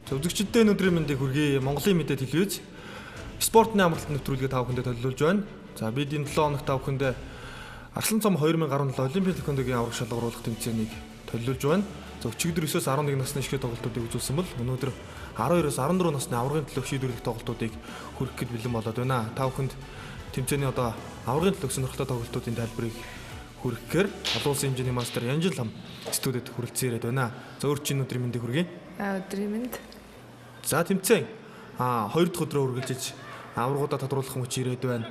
Үзэгчдээ өнөөдрийн мэндийг хүргэе. Монголын мэдээ телевиз спортны амралтын нэвтрүүлгээ тав хүндээ төлөвлөж байна. За бид энэ 7 хоног тав хүндээ Арслан цом 2017 Олимпийн тэквондогийн аврах шалгаруулах тэмцээнийг төлөвлөж байна. За өчигдөр 9-өөс 11 насны ширхэг тоглолтуудыг үзүүлсэн бол өнөөдөр 12-оос 14 насны аврагын төлөөх шийдвэрлэх тоглолтуудыг хүргэх гээд бэлэн болоод байна. Тав хүнд тэмцээний одоо аврагын төлөөх сонирхолтой тоглолтуудын тайлбарыг хүргэхээр олон улсын хэмжээний мастер Янжин лам студиуд хүрэлцэн ирээд байна. За өөрчн өнөөдрийн мэндийг хүргэе. Өдрийн мэнд. За тэмцээн 2 дахь өдрөө үргэлжиж аврагуудаа тодруулах мөч ирээд байна.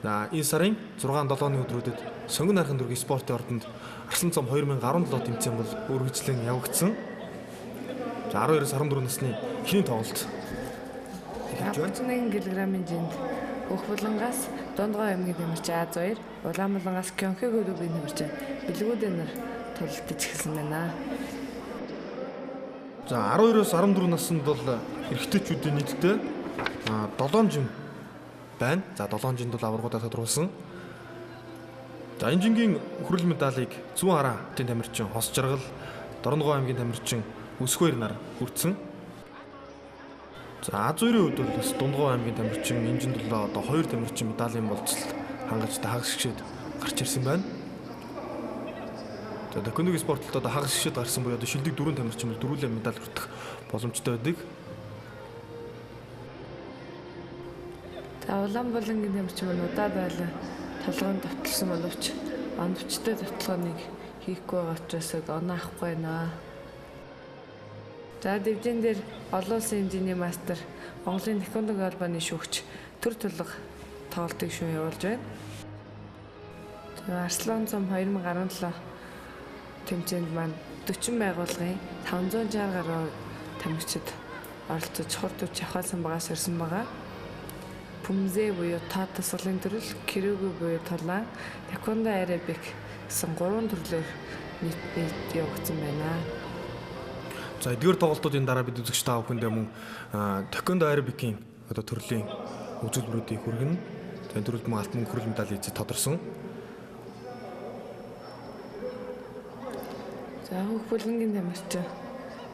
За энэ сарын 6-7-ны өдрүүдэд Сонгон найрхан дүүргийн спортын ордонд Арслан цом 2017 тэмцээн бол үргэлжлэн явагдсан. За 12-оос 14 насны эхний тоглолт. 1 кг-ийн жинд Хөхбулангаас Дундгой аймгийн тэмэрч А2, Улаанбулангаас Кёнхи клубын тэмэрч Бэлгүүдэн нар тоглолтож эхэлсэн байна. За 12-оос 14 наснд бол эрэгтэйчүүдийн нийтдээ 7 жин байна. За 7 жинд бол аврагуудаа тодруулсан. За энэ жингийн хүрэл медалийг Зүүн хараа хотын тамирчин Хос Жаргал, Дорногов аймгийн тамирчин Өсгөр нар хүртсэн. За А2-ийн хувьд бол бас Дундгов аймгийн тамирчин энэ жинд бол одоо 2 тамирчин медалийн болцол хангаж хагас гişэд гарч ирсэн байна. За тэквондогийн спортлолд одоо хагас гişэд гарсан буюу одоо шилдэг 4 тамирчин бол дөрвөлээ медаль хүртэх боломжтой байдаг. За Улаанбулангийн тэмэрчин удаа байлаа толгойн давталсан боловч ондвчтой давталгааныг хийхгүй байгаа учраас оноо авахгүй байна. За дэвжин дээр олон улсын хэмжээний мастер Монголын тэквондогийн албаны шүүгч төр тулга тоглолтыг шүүн явуулж байна. За Арслан цом 2017 тэмцээнд маань 40 байгууллагын 560 гаруй тамирчид оролцож хурд үуч авахсан багаас ирсэн байгаа. Пүмзэ буюу тоо тасгалын төрөл, кирүүгү буюу толаан, тэквондо аэробик гэсэн 3 төрлөөр нийт явагдсан байна. За эдгээр тоглолтуудын дараа бид үзэгч та бүхэндээ мөн тэквондо аэробикийн одоо төрлийн үзүүлбэрүүдийг хүргэнэ. За энэ төрөлд мөн алтан хүрэл медаль эзэд тодорсон. За Хөхбулангийн тамирчин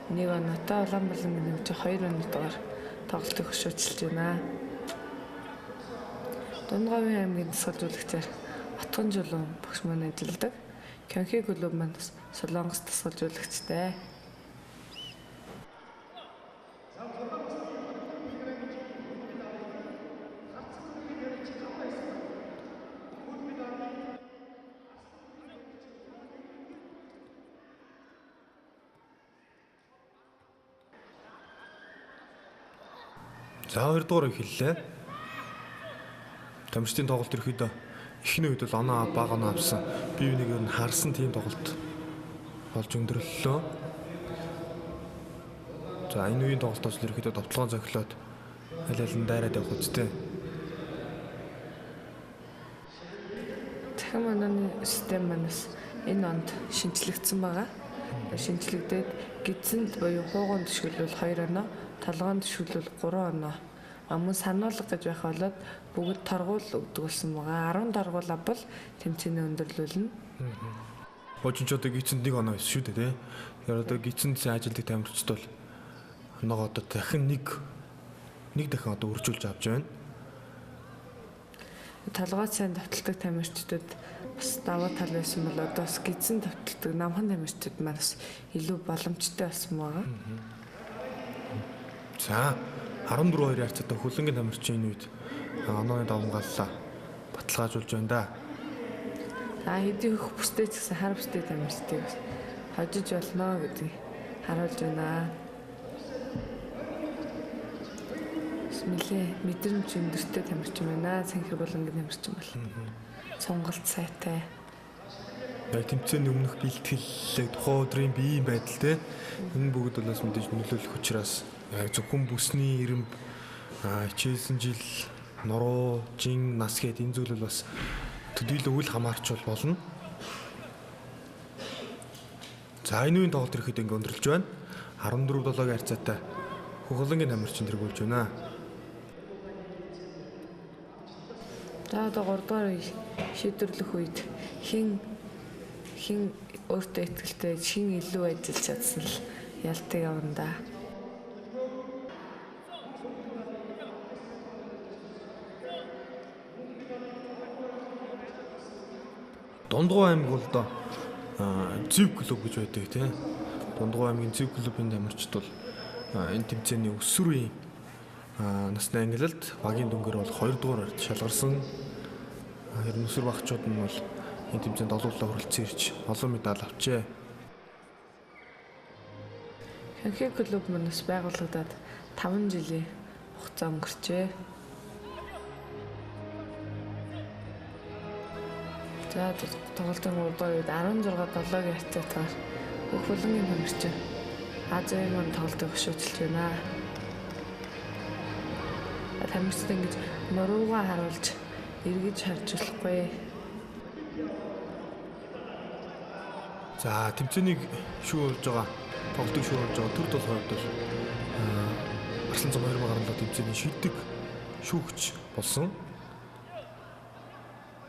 1 оноотой, Улаанбулангийн тамирчин 2 оноотойгоор тоглолтыг хөшөөжилж байна. Дундговын аймгийн тасгалжуулагчаар Отгон жулуун багш маань ажилладаг. Кёнхи клуб маань Солонгос тасгалжуулагчтай. За 2 дугаар эхэллээ. Тамирчдын тоглолт ерөөхдөө эхний үед бол оноо бага оноо авсан. Бие биенийг нь харсан тийм тоглолт болж өндөрлөлөө. За энэ үеийн тоглолтоос ерөөхдөө довтлогоо зохиолоод аль аль нь дайраад явах үстэй. Дахин мананы систем манаас энэ онд шинжлэгдсэн байгаа. Шинжлэгдээд гидсэнд буюу хууган төшгөлөл 2 оноо, толгойн төшгөлөл 3 оноо. Мөн сануулга гэж байх болоод бүгд торгуул өгдөг болсон байгаа. 10 торгуулаа бол тэмцээний өндөрлүүлнэ. Бочинч одоо гидсэнд 1 оноо байсан шүү дээ, тий. Тэгэхээр одоо гидсэнд ажилтдаг тамирчид бол оноогоо одоо дахин нэг дахин одоо үржүүлж авч байна. Толгойд сайн давталдаг тамирчдад бас даваа тал байсан бол одоо бас гидсэн давталдаг намхан тамирчдад манаас илүү боломжтой болсон байгаа. За 14-2 ярцтай хөлөнгийн тамирчин энэ үед онооны давмгааллаа баталгаажуулж байна да. За хэдий хөх бүстэй ч гэсэн хар бүстэй тамирчдыг хожиж болно гэдгийг харуулж байна. Нэлээ мэдрэмж өндөртэй тамирчин байна. Цэнхэр Булангийн тамирчин бол. Сонголт сайтай. Яг тэмцээний өмнөх бэлтгэлээ тухайн өдрийн биеийн байдал те энэ бүгд бол бас мэдээж нөлөөлөх учраас зөвхөн бүсний ирэмб хичээсэн жил нуруу, жин, нас гээд энэ зүйл бол бас төдийлөө үл хамаарч болно. За энэ үеийн тоглолт ирэхэд ингэ өндөрлөж байна. 14-7-гийн харьцаатай Хөхбулангийн тамирчин тэргүүлж байна. За одоо 3 дугаар шийдвэрлэх үед хин өөртөө итгэлтэй хин илүү ажиллаж чадсан л ялдаг явна да. Дундгой аймаг бол одоо Зэв клуб гэж байдаг тийм. Дундгой аймгийн Зэв клубын тамирчид бол энэ тэмцээний өсвөрийн насны ангилалд багийн дүнгээр бол 2 дугаар орд шалгарсан. Харин өсвөр багчууд нь бол энэ тэмцээнд олуулаа хүрэлцэн ирж олон медаль авчээ. Хоккей клуб манаас байгуулагдаад 5 жилийн хугацаа өнгөрчээ. За тоглолтын 3 дугаар үед 16-7-гийн хацаатаар бүх булангийн тамирчин Азийн манд тоглолтыг хөшөөцөлж байна. Тамирчид ингэж нуруугаа харуулж эргэж харж болохгүй. За тэмцээнийг шүүүүлж байгаа тоглолтыг шүүүүлж байгаа төр толгойд бол Арслан цом 2017 тэмцээний шийдэг шүүгч болсон.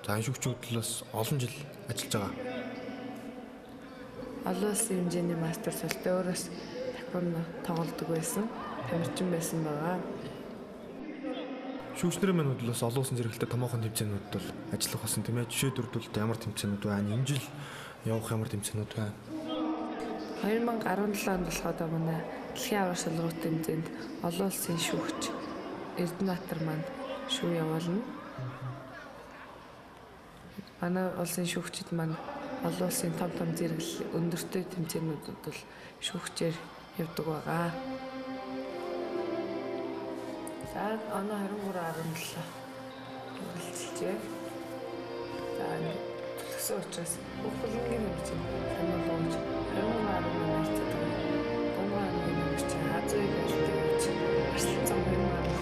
За энэ шүүгчүүд талаас олон жил ажиллаж байгаа. Олон улсын хэмжээний мастер салтай өөрөөс тахвар тоглодог байсан. Тамирчин байсан байгаа. Шүүгчнэрийн маань бодлоос олон улсын зэрэгэлдээ томоохон тэмцээнүүд бол ажиллах болсон тийм ээ. Жишээлбэл ямар тэмцээнүүд байна? Энэ жил явах ямар тэмцээнүүд байна? 2017 онд болоход манай дэлхийн аврах шалралт тэмцээнд олон улсын шүүгч Эрдэнэбаатар маань шүүх явуулна. Манай улсын шүүгчид маань олон улсын том зэрэглэл өндөртэй тэмцээнүүдэд бол шүүгчээр явдаг байгаа. За оноо 23-17 хэлцэлжээ. За төлөсөн учраас бүх бүлгийн хэмжээ санаа болгож 23-18 цэцэг Дундгой нэмэрч Азийн гэлтэй гэж Арслан цом 2017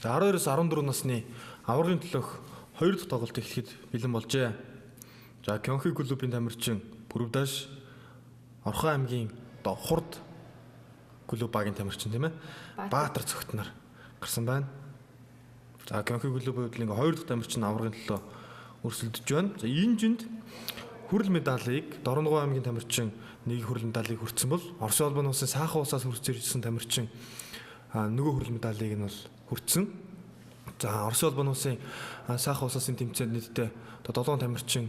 За 12-оос 14 насны аврагын төлөөх 2 дахь тоглолт эхлэхэд бэлэн болжээ. За Кёнхи клубын тамирчин Пүрвдаш Орхон аймгийн одоо Хурд клуб багийн тамирчин тийм ээ. Баатар цогтнор гарсан байна. За Кёнхи клубын хувьд ингээ 2 дахь тамирчин аврагын төлөө өрсөлдөж байна. За энэ жинд хүрэл медалийг Дорногов аймгийн тамирчин нэг хүрэл медалийг хүртсэн бол Оросын улбаны улсын Саахан улсаас хүрч ирсэн тамирчин нөгөө хүрэл медалийг нь бол хүртсэн. За Оросын улбаны улсын Саахан улсын тэмцээнд нийтдээ одоо 7 тамирчин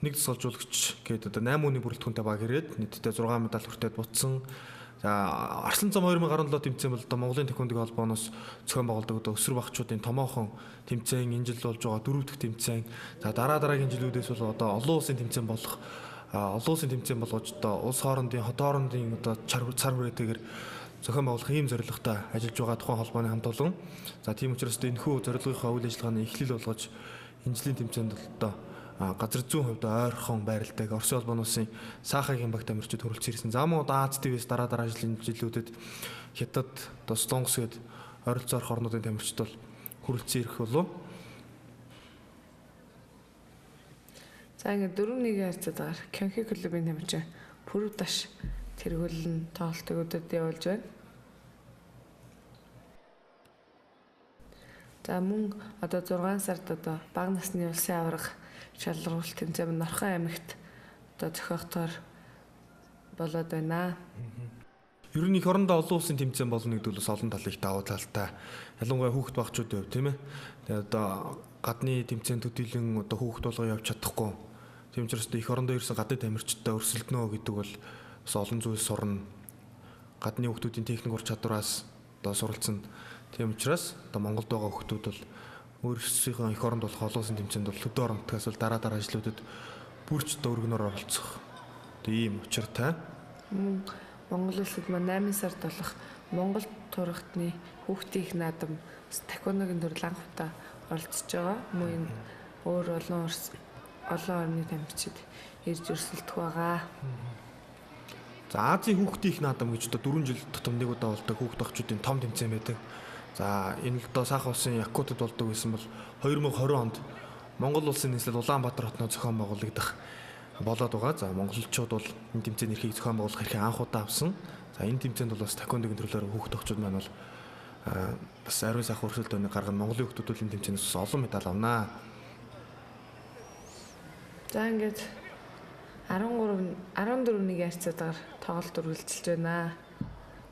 нэг тусгалжуулагч гээд одоо 8 хүний бүрэлдэхүүнтэй баг ирээд нийтдээ 6 медаль хүртээд буцсан. За Арслан цом 2017 тэмцээн бол одоо Монголын тэквондогийн холбооноос зохион байгуулдаг одоо өсвөр багчуудын томоохон тэмцээн энэ жил болж байгаа 4 дахь тэмцээн. За дараагийн жилүүдээс бол одоо олон улсын тэмцээн болгож одоо улс хоорондын хот хоорондын одоо цар хүрээтэйгээр зохион байгуулах ийм зорилготой ажиллаж байгаа тухайн холбооны хамт олон. За тийм учраас энэхүү зорилгынхаа үйл ажиллагааны эхлэл болгож энэ жилийн тэмцээнд бол одоо газар зүүн хувьд ойрхон байралтай Оросын улбаны улсын Саахагийн баг тамирчид хөрөлцөн ирсэн. За мөн Аз ТВ-с дараа жилүүдэд Хятад, одоо Солонгос гээд ойролцоох орнуудын тамирчид бол хөрөлцөн ирэх болов. За ингээд 4-1 харьцаад байгаа. Кёнхи клубын тамирчин Пүрвдаш тэргүүлэн тоглолтыг өдөрт явуулж байна. За мөн одоо 6 сард одоо бага насны улсын аврах шалралт тэмцээн Орхон аймагт одоо зохиогдохоор болоод байна. Ер нь их орондоо олон улсын тэмцээн болно гэдэг бол олон талын давуу талтай. Ялангуяа хүүхэд багчуудын хувьд тийм ээ. Тэгээд одоо гадны тэмцээн төдийлөн одоо хүүхэд болгоо явж чадахгүй. Тийм учраас их орондоо ирсэн гадны тамирчидтай өрсөлдөнө гэдэг бол бас олон зүйл сурна. Гадны хүүхдүүдийн техник ур чадвараас одоо суралцсан. Тийм учраас одоо Монголд байгаа хүүхдүүд бол өөрсдийнхөө их оронд болох олон улсын тэмцээнд бол төдөө оромтгаас бол дараа жилүүдэд бүрч одоо өргөнөөр оролцох. Тийм учиртай. Монгол улсад 8 сард болох Монгол турагтны хүүхдийн их наадам тэквондогийн төрөл анх удаа оролцож байгаа. Мөн өөр олон орны тамирчид ирж өрсөлдөх байгаа. За Азийн хүүхдийн их наадам гэж одоо 4 жил тутам нэг удаа болдог хүүхд багчуудын том тэмцээн байдаг. За энэ л одоо Саахан улсын Якутад болдог байсан бол 2020 онд Монгол улсын нийслэл Улаанбаатар хотноо зохион байгуулагдах болоод байгаа. За монголчууд бол энэ тэмцээний эрхийг зохион байгуулах эрхээ анх удаа авсан. За энэ тэмцээнд бол бас тэквондогийн төрлөөр хүүхд багчууд маань бол бас ариун сайхан өрсөлдөөнийг гарган Монголын хүүхдүүд бол энэ тэмцээнээс олон медаль авнаа. За ингээд 14 ярцаагаар тоглолт үргэлжилж байна.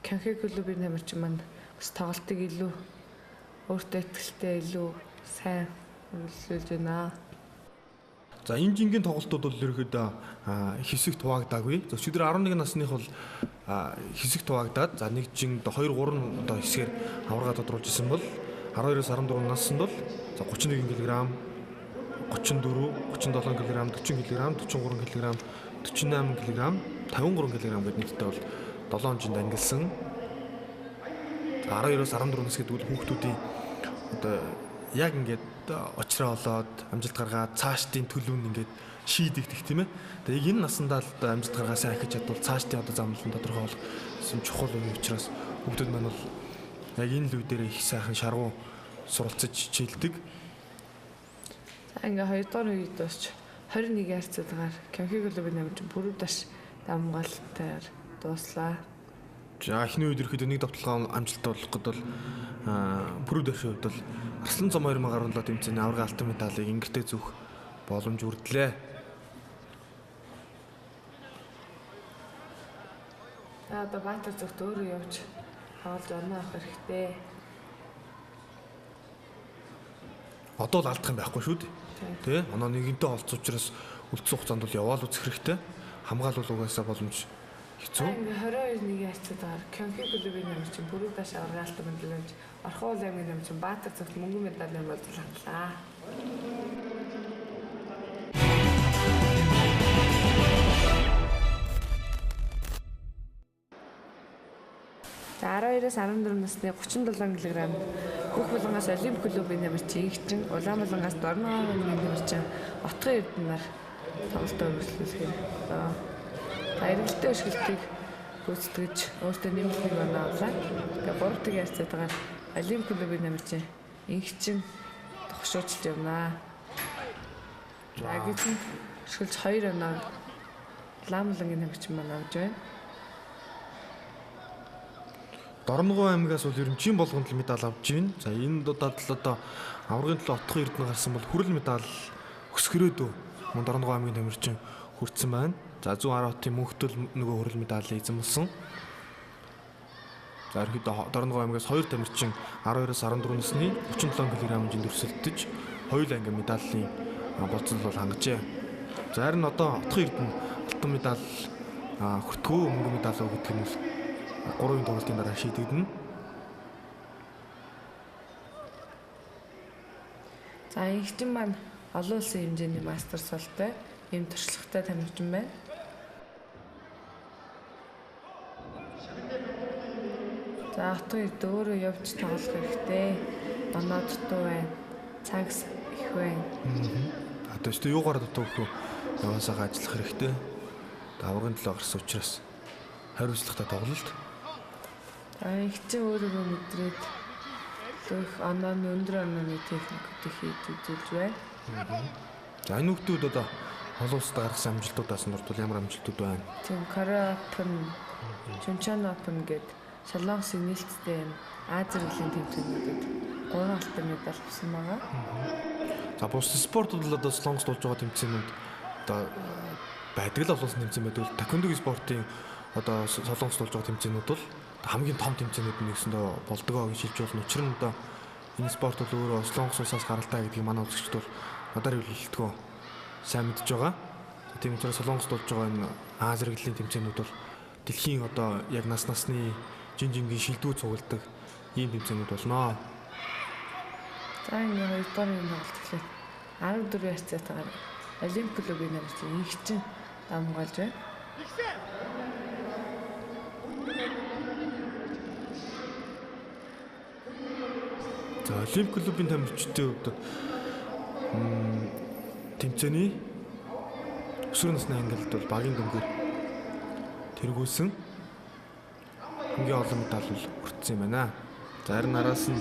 Кёнхи клубын тамирчин маань бас тоглолтыг илүү өөртөө ихтэй илүү сайн үргэлжлүүлж байна. За энэ жингийн тоглолтууд бол ерөөхдөө хэсэгт хуваагдаагүй. За өчигдөр 11 насных бол хэсэгт хуваагдаад за нэг жин 2 3 одоо хэсгээр аварга тодруулж исэн бол 12-оос 14 наснд бол за 31 кг, 34, 37 кг, 40 кг, 43 кг, 48 кг, 53 кг гэдэг нийтдээ бол 7 жинд ангилсан. 12-оос 14 нас гэдэг бол хүүхдүүдийн одоо яг ингээд очроо олоод амжилт гаргаад цаашдын төлөвн ингээд шийдэгдэх тийм ээ. Тэгээ энэ наснда л амжилт гаргаа сайн ахиж чадвал цаашдын одоо замлан тодорхой болох чухал үе учраас хүүхдүүд маань бол яг энэ л үе дээр их сайхан шаргуу суралцаж хичээлдэг. За ингээ 2 дахь үед дуусч 21 ярцаагаар Кёнхи клубын тамирчин Бүрүдаш дамгаалтаар дууслаа. За эхний үед ирэхэд нэг давталгаа амжилттай болох гээд бол Бүрүдашийн хувьд бол Арслан цом 2017 тэмцээний аварга алтан медалийг ингэртээ зүөх боломж үрдлээ. За одоо Баатар зүгт өөрөө явж хаалж оноо авах хэрэгтэй. Одоо л алдах юм байхгүй шүү дээ. Тэ? Оноо нэгэнтэй олц учраас үлдсэн хугацаанд бол яваал үзэх хэрэгтэй. Хамгаалал угаасаа боломж хэцүү. Ингээ 22 ярцаагаар Кёнхи клубын тамирчин Бүрүдаш аварга алтан медаль авч Орхон аймгийн тамирчин Баатар зүгт мөнгөн медалийн боловсрол хандлаа. За 12-оос 14 насны 37 кг Хөх булангаас Олимп клубын тамирчин Игчин, Улаанбулангаас Дорноо аймгийн тамирчин Отгон Эрдэнээр тоглолтоо үргэлжлүүлэх. Баяргалтай өшгөлтийг гүйцэтгэж өөртөө нэмэлтийг оноо авлаа. Тэгээ 3 дахь ярцаагаар Олимп клубын тамирчин Игчин тогшоочилж явнаа. За гизэн өшгөлж 2 оноо Улаанбулангийн тамирчин маань авч байна. Дорногов аймгаас бол ерөнхий болгонд л медаль авч байна. За энэ удаад л одоо аваргын төлөө Отгон Эрдэнэ гарсан бол хүрэл медаль өсгөрөөдөө мөн Дорногов аймгийн тамирчин хүртсэн байна. За 110 хотын мөнхтөл нөгөө хүрэл медалийг эзэн болсон. За ерөнхийдөө Дорногов аймгаас 2 тамирчин 12-оос 14 насны 37 кг хэмжээнд өрсөлдөж хоёул анги медалийн болцол бол хангажээ. За харин одоо Отгон Эрдэнэ алтан медаль хүртгөө мөнгөн медаль өгдөг нь 3 тоглолтын дараа шийдэгдэнэ. За Игчин маань олон улсын хэмжээний мастер солтой ийм туршлагатай тамирчин байна. За Отгон Эрдэнэ өөрөө явж тоглох хэрэгтэй. Оноо дутуу байна. Цагс их байна. Одоо ч юугаар дутуу гэх вэ? Яваасаа ажиллах хэрэгтэй. Аваргын төлөө гарсан учраас хариуцлагатай тоглолт. Игчин өөрийгөө мэдрээд их онооны өндөр онооны техникүүдийг хийж үзүүлж байна. За энэ хүүхдүүд одоо олон улсад гаргасан амжилтуудаас нь бол ямар амжилтууд байна? Тийм Korea Open, Chuncheon Open гээд Солонгосын нээлттэй Ази хэмжээний тэмцээнүүдэд 3 алтан медаль авсан байгаа. За бус спортууд л одоо Солонгост болж байгаа тэмцээнүүд одоо байдаг л олон улсын тэмцээн байдаг. Таквондогийн спортын одоо Солонгост болж байгаа тэмцээнүүд бол хамгийн том тэмцээнүүд нэгсэндээ болдгоо гэж хэлж болно. Учир нь одоо энэ спорт бол өөрөө Солонгос улсаас гаралтай гэдгийг манай үзэгчд бол надаар хэлэлтгөө сайн мэдж байгаа. Тийм учраас Солонгост болж байгаа энэ Ази хэрэглийн тэмцээнүүд бол дэлхийн одоо яг нас насны жинжингийн шилдүү цугладаг ийм тэмцээнүүд болно. За энэ 2 дахь юм тоглолт эхлэв. 14 ярцаатаар Олимп клубын тамирчин Игчин дамгаалж байна. За Олимп клубын тамирчдын хувьд тэмцээний өсвөр насны ангилалд бол багийн дөнгөөр тэргүүлсэн хамгийн олон медаль бол хүртсэн юм байна. За харин араас нь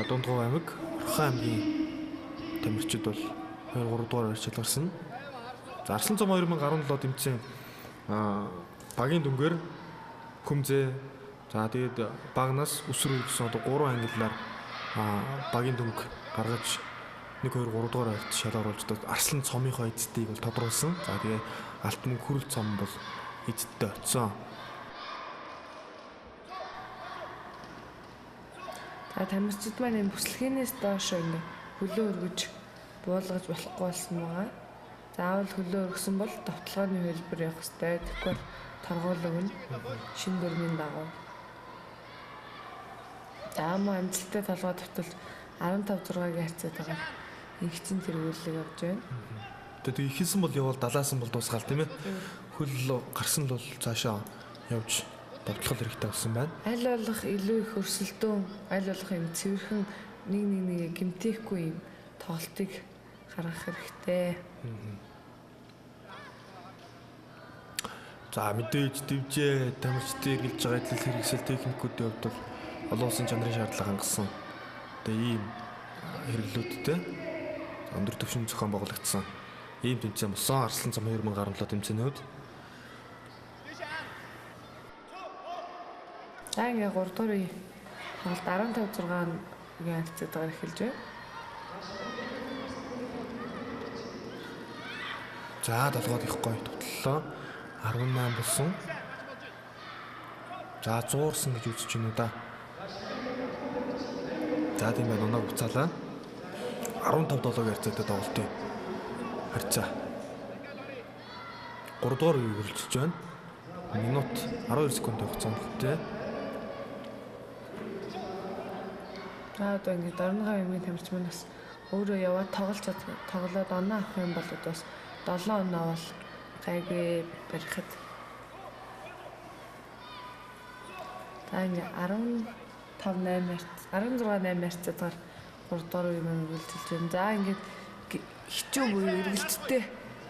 Дундгов аймаг, Орхон аймгийн тамирчид бол 2-3 дугаар барьж гарсан. За Арслан цом 2017 тэмцээн багийн дөнгөөр Хүмзээ за тэгээд багнаас өсвөр үеийн одоо 3 ангиллаар багийн дөнгө гаргаж 1 2 3 дугаар барьж шалгаруулж Арслан цомынхоо эцэстийг бол тодруулсан. За тэгээ алтан хүрэл цом бол эзэдтэй очсон. За тамирчид маань энэ бүслэхийнээс доош ингээ хөлөө өргөж буулгаж болохгүй болсон байгаа. Заавал хөлөө өргөсөн бол товтлогооны хөлбөр явах хэрэгтэй. Тэгэхгүй торгуул өгнө. Шинэ дүрмийн дагуу. За мөн амжилттай толгой тавтал 15-6-гийн хацаад байгаа. Инхчин тэргүүлэг авч байна. Тэгээд ихэлсэн бол явал далаасан бол дуусгаал тийм ээ. Хөл гарсан л бол цаашаа явж давтлах хэрэгтэй болсон байна. Аль болох илүү их өрсөлдөөн, аль болох юм цэвэрхэн нэг гэмтээхгүй юм тоглолтыг гаргах хэрэгтэй. За мэдээж дивжээ тамирчдыг эргэлж байгаа эдлэл хэрэгсэл техникүүдийн хувьд бол олон улсын чанарын шаардлага хангасан. Тэгээ ийм хэрэглүүдтэй өндөр түвшин зохион байгуулагдсан ийм тэмцээн болсон. Арслан цом 2017 тэмцээнүүд. За ингээ 3 дугаар үе тоглолт 15-6-гийн хацаатаар эхэлж байна. За долгоод их гоё тоглолоо. 18 болсон. За зуурсан гэж үзэж байна уу да. За тийм байна, унаа буцаалаа. 15-7-гийн харьцаатай тоглолтын харьцаа. 3 дугаар үеийг үргэлжлэж байна. Минут 12 секунд хугацаанд. Одоо ингээд орногоо юмын тамирч манаас өөрөө яваад тоглоод оноо авах юм бол бас 7 оноо бол гайгүй барихад. За ингээд 16-8 марцаар 3 дугаар үе маань үргэлжилж байна. За ингээд хичүү буюу эргэлттэй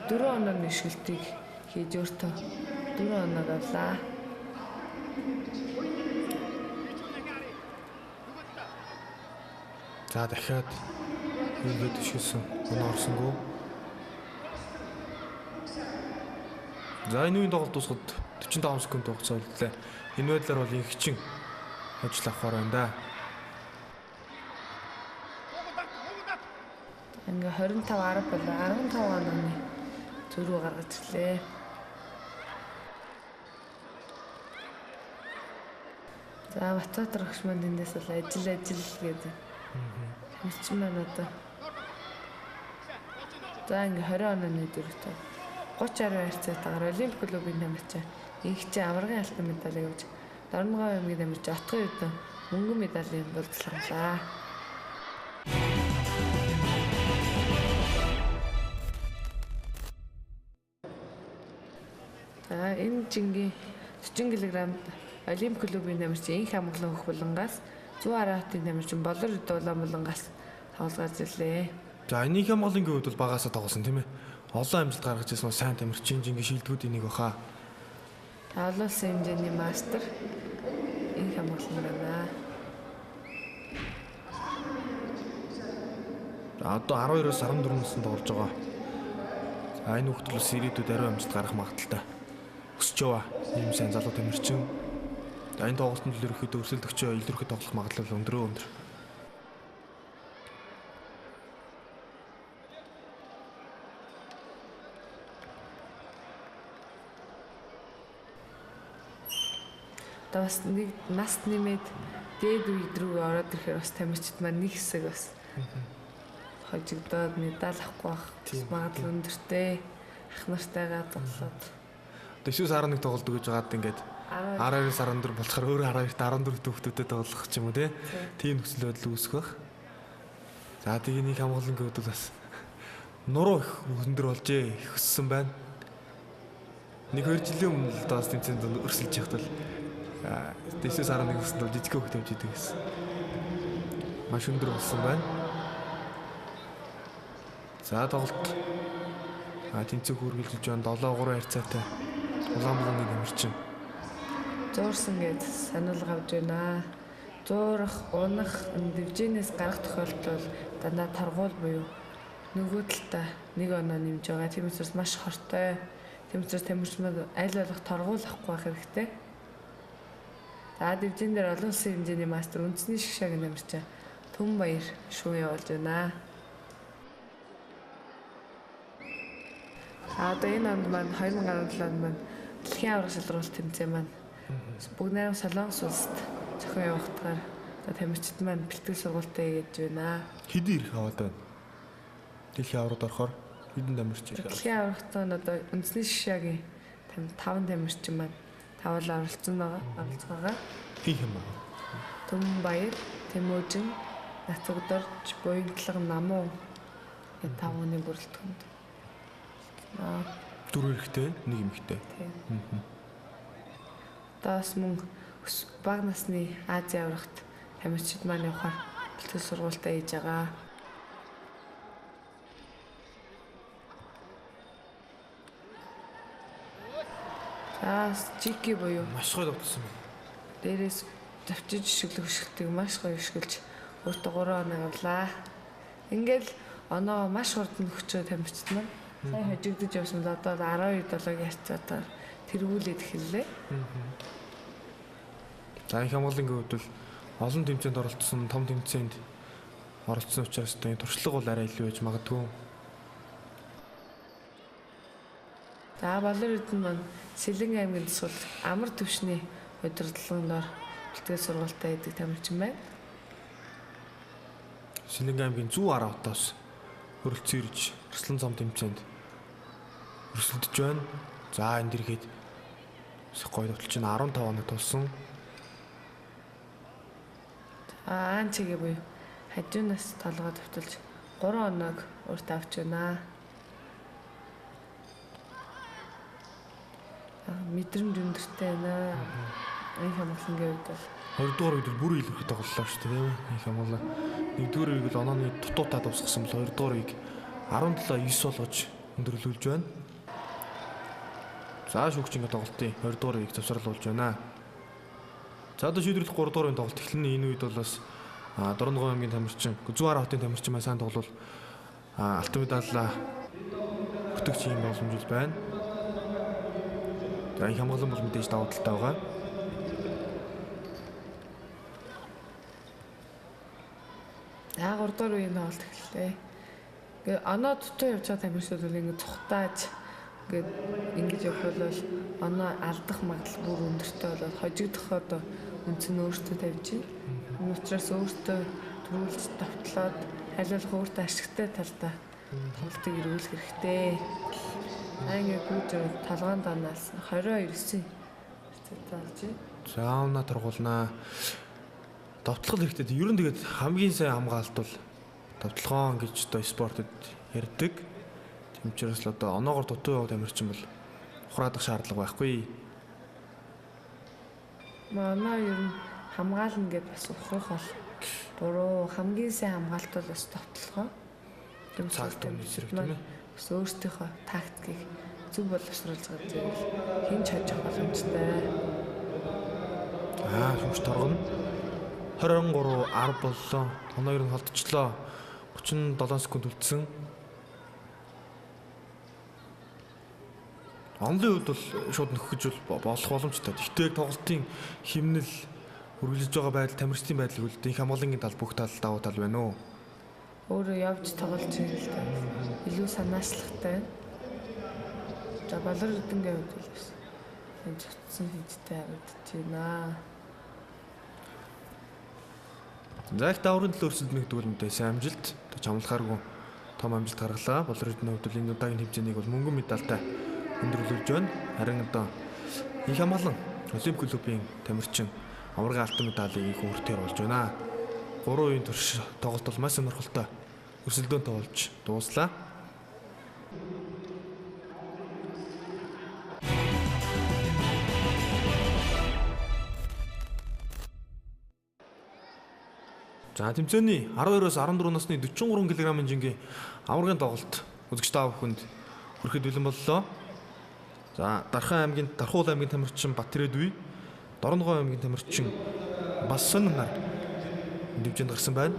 4 оноор нэшгэлтийг хийж өөртөө 4 оноор авлаа. За дахиад хийгээд төшөлсөн оноо орсонгүй. За энэ үеийн тоглолт дуусахад 45 секунд хугацаа үлдлээ. Энэ байдлаар бол инхчин ажил авахаар байна да. Ингээ 25-10 болоо 15 онооны зөрүү гаргаж ирлээ. За Батбаатар багш маань эндээс бол ажил гэдэг. Хэмжим маань одоо. За ингээ 20 онооны дөрөвтэй 30-10 харьцаатаагаар Олимпик клубын тамирчин инхчин аваргын алтан медалийг авч Дорногов аймгийн тамирчин Отгон Эрдэнэ мөнгөн медалийн боловсрууллаа. За энэ жингийн 40 кг Олимпик клубын тамирчин инх амглан хөх булангаас 110-ын тамирчин Болор Дулаан булангаас тоглож ирлээ. За энийх амгалангийн хувьд бол багасаа тоглосон тийм ээ. Олон амжилт гаргаж ирсэн сайн тамирчин жингийн шилдэгүүдийн нэг баха. Олон улсын хэмжээний мастер инх амгалан байна. За одоо 12-оос 14 наснд тоглож байгаа. За энэ хүүхдүүд бас ирээдүйд ариун амжилт гаргах магадaltaй өсөж яваа ийм сайн залуу тамирчин. За энэ тоглолтын төлөө ерөөхдөө өрсөлдөгчөө илэрхий тоглох магадлал өндөр. Бас нэг нас нэмээд дээд үед рүү ороод ирэхээр бас тамирчид маань нэг хэсэг бас хожигдоод медаль авахгүй байх магадлал өндөртэй ах нартайгаа тоглоод 9-11 тоглолт өгж байгаад ингээд 12-14 болохоор өөр 12-т 14 хүүхдүүдэд тоглох ч юм уу тийм нөхцөл байдал үүсэх байх. За тэгээ нэг хамгаалангийн хувьд бас нуруу их өндөр болжээ, их өссөн байна. 1-2 жилийн өмнө л даас тэмцээнд өрсөлдөж явахтал 9-11 наснд жижиг хүүхд тавьж идэг гэсэн. Маш өндөр болсон байна. За тоглолт тэнцэх үргэлжилж байна. 7-3 харьцаатай Улаанбаатарын тамирчин зуурсан гэж сануулга авж байна. Зуурах, унах, дивжинээс гарах тохиолдол дандаа торгуул буюу нөгөө талдаа нэг оноо нэмж байгаа. Тийм учраас маш хортой. Тийм учраас тамирчид аль болох торгуул авахгүй байх хэрэгтэй. За дивжин дээр олон улсын хэмжээний мастер үндэсний шгшаагийн тамирчин Түнбаяр шүүн явуулж байна. Одоо энэ онд маань 2017 онд маань дэлхийн аварга шалралт тэмцээн маань бүгд найрамд Солонгос улсад зохион явагдахаар тамирчид маань бэлтгэл сургалтаа хийж байна. Хэдийн ирэх аваад байна? Дэлхийн аврагад орохоор хэдэн тамирч ирэх? Дэлхийн аврагт нь одоо үндэсний шишээгийн 5 тамирчин маань тавлаа оролцсон байгаа. Хин хэм аа. Төмбаяр, Тэмүүжин, Нацагдорж, Буянтлаг, Намуу гэдэг 5 хүний бүрэлдэхүүнд. Дөрөв эрэхтэй, нэг эмэгтэй. Таас мөн бага насны Азийн аврагт тамирчид маань явахаар бэлтгэл сургалтаа хийж байгаа. Жики буюу Маш гоё тогтсон байна. дээрээс завчиж шиглэх хөшгөлтийг маш гоё өшгөлж өөртөө 3 оноо авлаа. Ингээл оноо маш хурдан өгчөө тамирчид маань сайн хожигдож явсан л одоо 12-7-гийн хацаатаар тэргүүлээд эхэллээ. За их хамгааллын хувьд бол олон тэмцээнд оролцсон, том тэмцээнд оролцсон учраас энэ туршлага бол арай илүү байж магадгүй. За Балар Эрдэнэ маань Сэлэн аймгийн тусгал амар төвшний удирдлагын дор бэлтгэл сургалтаа хийдэг тамирчин байна. Сэлэнг аймгийн 110 отоос хөрөлцөн ирж Руслан цом тэмцээнд өрсөлдөж байна. За энэ дэргээд гоё товтлож чинь 15 оноо тулсан. Анчигээ буюу хажуунаас толгой товтолж 3 оноог өөртөө авч байна. Мэдрэмж өндөртэй байна. Энэ хамгааллын үед бол 2 дугаар үед бүр илэрхий тоглолоо шүү дээ. Их хамгаалаа. 1-р үеиг л онооны дутуутаа дуусгасан бол 2 дугаар үеиг 17-9 болгож өндөрлүүлж байна. За шүүгч ингэ тоглолтын 2 дугаар үеиг завсарлуулж байна. За одоо шийдвэрлэх 3 дугаар үеийн тоглолт эхлэнэ. Энэ үед бол бас Дорногов аймгийн тамирчин, Зүгаараа хотын тамирчин маань сайн тоглол алтан медаль хөтөгч юм боломжтой байна. За их хамгаалан бол мэдээж давуу талтай байгаа. За 3 дугаар үеийн тоглолт эхэллээ. Ингээ оноо дутуу явж байгаа тамирчид бол ингээ цухтааж ингээд ингэж явбал оноо алдах магадлал бүр өндөртэй болоод хожигдох одоо үнц нь өөртөө тавьж байна. Энэ учраас өөртөө төрүүлж давтлаад хайлуулах өөртөө ашигтай талдаа тоглолтыг эргүүлэх хэрэгтэй. Ингээ гүйж толгойн доноос 22-9 болж байна. За оноо тургуулнаа. Давтлах хэрэгтэй. Ер нь тэгээд хамгийн сайн хамгаалалт бол давталгаан гэж одоо спортод ярьдаг. Тэмчээрс л одоо оноогоор дутуу яваад амирчин бол ухраадах шаардлага байхгүй. Манай ер нь хамгаална гэдээ бас ухрах бол буруу. Хамгийн сайн хамгаалт бол бас давталгаа. Цагт өмнө зэрэг тийм ээ. Бас өөрсдийнхөө тактикийг зөв боловсруулж байгаа зүйл хинч хажих боломжтой. Шүүгч торгоно. 23 10 боллоо. Оноо ер нь холдчихлоо. 37 секунд үлдсэн. Онлын үед бол шууд нөхөж болох боломжтой. Гэхдээ тоглолтын хэмнэл үргэлжлэж байгаа байдал, тамирчдын байдлыг үлдээ. Их хамгааллын тал бүх тал давуу тал байна уу? Өөрөө явж тоглож байгаа илүү санаачлахтай. За Балар Эрдэнэгийн хувьд бол бас энэ цогцсон хийдтэй харагдаж байна. За их дааврын төлөө өрсөлдөнө гэдэг бол мэдээ сайн амжилт. Чамлахааргүй том амжилт гаргалаа. Балар Эрдэнэ хувьд бол энэ удаагийн хэмжээнийг бол мөнгөн медальтай өндөрлүүлж байна. Харин одоо их хамгаалан Олимпик клубын тамирчин аварга алтан медалийг их хүртээр болж байна. 3 үеийн турш тоглолт бол маш сонирхолтой өрсөлдөөнтэй болж дууслаа. За тэмцээний 12-оос 14 насны 43 кг хэмжээний аваргын тоглолт үзэгч та бүхэнд хүрэхэд бэлэн боллоо. За Дархан аймгийн Дархуул аймгийн тамирчин Батирээд үе, Дорногов аймгийн тамирчин бас сонин нар дэвжээнд гарсан байна.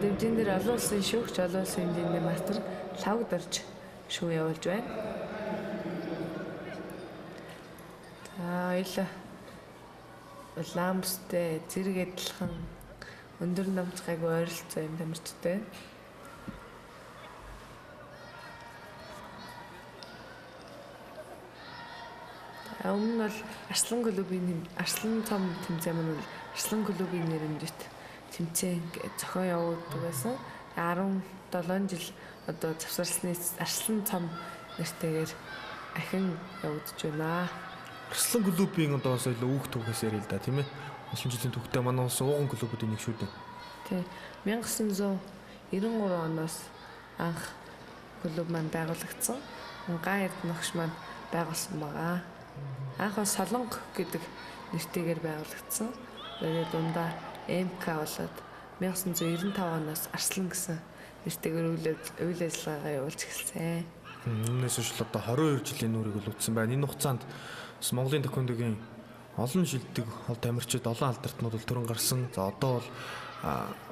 Дэвжин дээр олон улсын шүүгч, олон улсын хэмжээний мастер лавг дорж шүүг явуулж байна. За хоёлаа ламбстэй зэрэг адилхан өндөр намцгайг ойролцоо юм тамирчтай. Өмнө нь бол Арслан цом тэмцээн маань бол Арслан клубын нэрндэт тэмцээн зохион явуулдаг байсан. 17 жил одоо завсарласны Арслан цом нэртэйгээр ахин явагдаж байна. Арслан клубын одоо бас илүү үг түүхээс ярил л да тийм ээ. Олон жилийн түүхтэй манай улсын ууган клубүүдийн нэг шүү дээ. Тий. 1993 оноос анх клуб маань байгуулагдсан. Ган Эрдэнэхш маань байгуулсан байгаа. Анх бас Солонго гэдэг нэртэйгээр байгуулагдсан. Тэгээд дундаа МК болоод 1995 оноос Арслан гэсэн нэртэйгээр үйл ажиллагаа явуулж эхэлсэн. Үүнээс хойш одоо 22 жилийн нүрийг л үтсэн байна. Энэ хугацаанд бас Монголын тэквондогийн олон шилдэг хол тамирчид олон алдартнууд бол төрөн гарсан. За одоо бол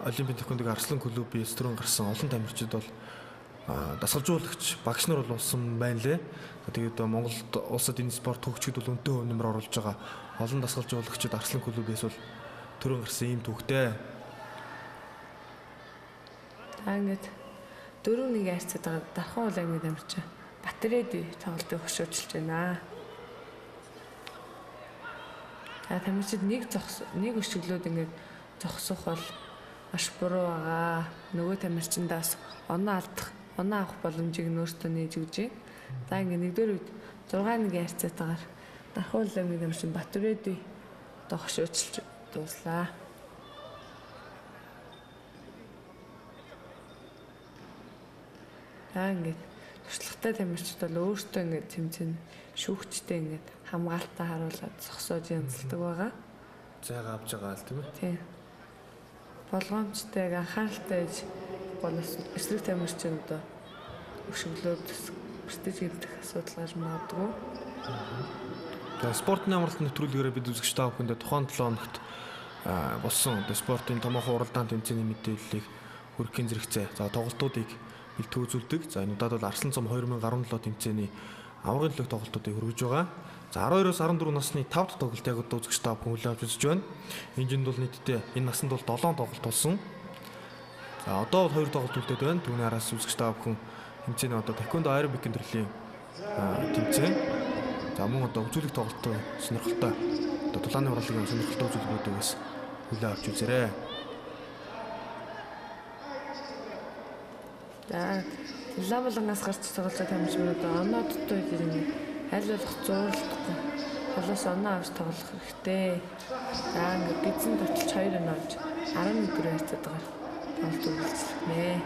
Олимпийн тэквондогийн Арслан клубээс төрөн гарсан олон тамирчид бол дасгалжуулагч багш нар бол болсон байна лээ. Тэгээд Монголд улсад энэ спорт хөгжихэд бол өнтэй хөв нэмэр оруулж байгаа олон дасгалжуулагчид Арслан клубээс бол төрөн гарсан ийм түүхтэй. Ингээд 4-1 харьцаад байгаа Дархан улааны тамирчин Батрэд тоглолтыг хөшөөжилж байна. Тамирчид нэг өшөглөөд ингээд зогсох бол маш буруу байгаа. Нөгөө тамирчиндаас оноо авах боломжийг нөөцөө нээж өгч байна. За ингээд нэгдүгээр үед 6-1 харьцаатаагаар Дархан улааны тамирчин Батрэд хөшөөжилж дууслаа. Ингээд туршлагатай тамирчид бол өөртөө ингээд тэмцэн шүүгчтэй ингээд хамгаалтаа харуулад зогсоож янзалдаг байгаа. Зайгаа авч байгаа л тийм ээ. Тийм. Болгоомжтой анхааралтай ээж голос эсрэг тамирчин одоо өшөглөөд престиж гэмтэх асуудал гарч магадгүй. За спортын амралт нэвтрүүлгээрээ бид үзэгч та бүхэндээ тухайн 7 хоногт болсон одоо спортын томоохон уралдаан тэмцээний мэдээллийг хүргэхийн зэрэгцээ. За тоглолтуудыг бэлтгэж үзүүлдэг. За энэ удаад бол Арслан цом 2017 тэмцээний аврагын төлөв тоглолтуудыг хүргэж байгаа. За 12-оос 14 насны 5 дахь тоглолт яг одоо үзэгч та бүхэн хүлээн авч үзэж байна. Энэ жилд бол нийтдээ энэ насанд бол 7 тоглолт болсон. За одоо бол 2 тоглолт үлдээд байна. Түүний араас үзэгч та бүхэн тэмцээний одоо тэквондо аэробикийн төрлийн тэмцээн. За мөн одоо үзүүлэх тоглолтоо сонирхолтой одоо дулааны урлагийн сонирхолтой үзүүлбэрүүдийг бас хүлээн авч үзээрэй. За улаан булангаас гарч тоглож байгаа тамирчид оноо дутуу ирнэ. Аль болох зууралдахгүй холоос оноо авч тоглох хэрэгтэй. За ингээд гидсэн тоталж 2 оноо авч 11 дүгээр харьцаад байгаа тоглолт үргэлжлэнэ.